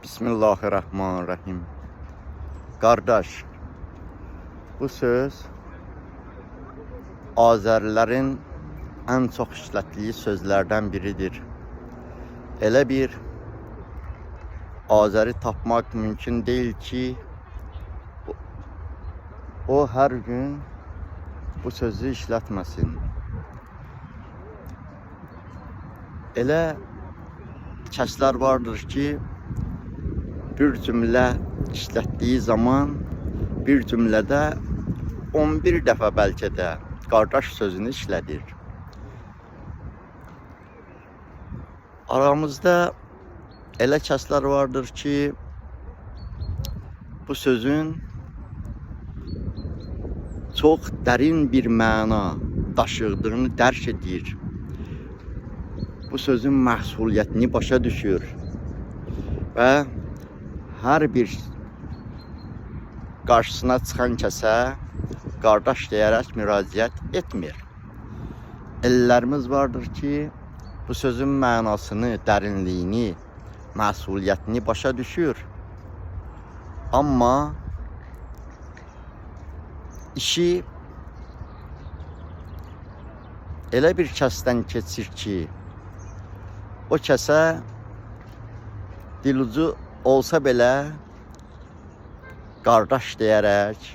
Bismillahirrahmanirrahim. Qardaş, bu söz Azərilərin ən çox işlətdiyi sözlərdən biridir. Elə bir Azəri tapmaq mümkün deyil ki, o hər gün bu sözü işlətməsin. Elə kəslər vardır ki, bir cümlə işlətdiyi zaman bir cümlədə 11 dəfə bəlkə də qardaş sözünü işlədir. Aramızda elə kəslər vardır ki, bu sözün çox dərin bir məna daşıdığını dərk edir. Bu sözün məsuliyyətini başa düşür və hər bir qarşısına çıxan kəsə qardaş deyərək müraciət etmir. Ellərimiz vardır ki, bu sözün mənasını, dərinliyini, məsuliyyətini başa düşür. Amma işi elə bir kəsdən keçir ki, o kəsə dilucu olsa belə qardaş deyərək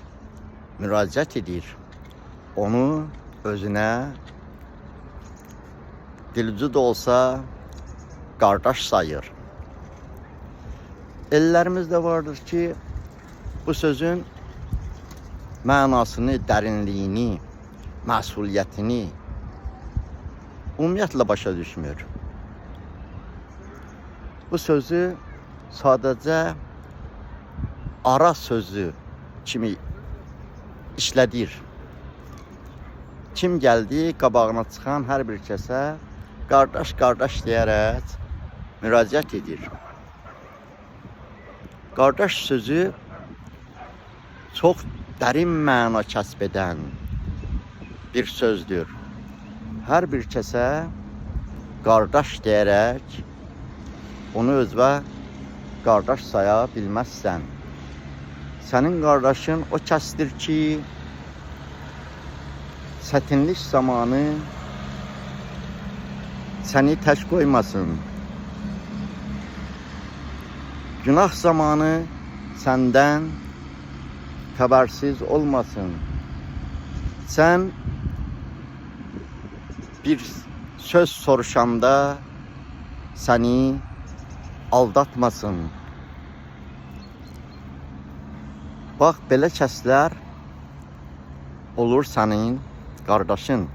müraciət edir. Onu özünə dilucu da olsa qardaş sayır. Ellərimiz də vardır ki, bu sözün mənasını, dərinliyini, məsuliyyətini ümumiyyətlə başa düşmür. Bu sözü sadəcə ara sözü kimi işlədir. Kim gəldi, qabağına çıxan hər bir kəsə qardaş deyərək müraciət edir. Qardaş sözü çox dərin məna kəsb edən bir sözdür. Hər bir kəsə qardaş deyərək onu özünə qardaş saya bilməzsən. Sənin qardaşın o kəsdir ki, çətinlik zamanı səni tək qoymasın. Günah zamanı səndən xəbərsiz olmasın. Sən bir söz soruşanda səni aldatmasın. Bax, belə kəslər olur sənin qardaşın.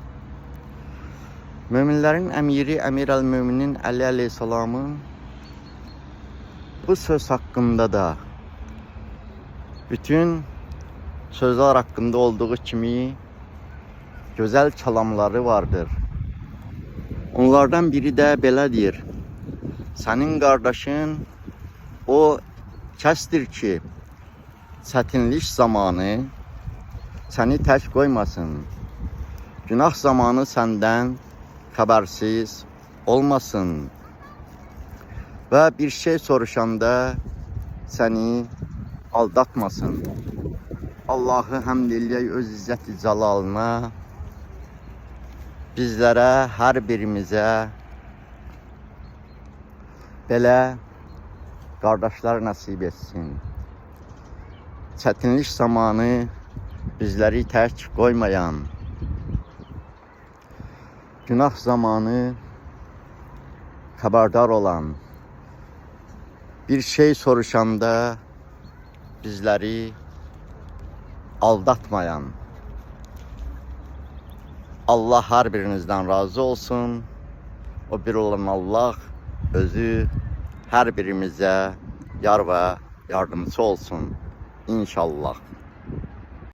Möminlərin əmiri Əmir əl-Möminin Əli əleyhissalamın bu söz haqqında da bütün sözler haqqında olduğu kimi gözəl kəlamları vardır. Onlardan biri də belədir. Sənin qardaşın o kəsdir ki, çətinlik zamanı səni tək qoymasın. Günah zamanı səndən xəbərsiz olmasın. Və bir şey soruşanda səni aldatmasın. Allahı həmd eləyək öz izzət-i cəlalına. Bizlərə, hər birimizə belə qardaşlar nəsib etsin. Çətinlik zamanı bizləri tək qoymayan, günah zamanı xəbərdar olan, bir şey soruşanda bizləri aldatmayan. Allah hər birinizdən razı olsun. O bir olan Allah özü hər birimizə yar və yardımcı olsun. İnşallah.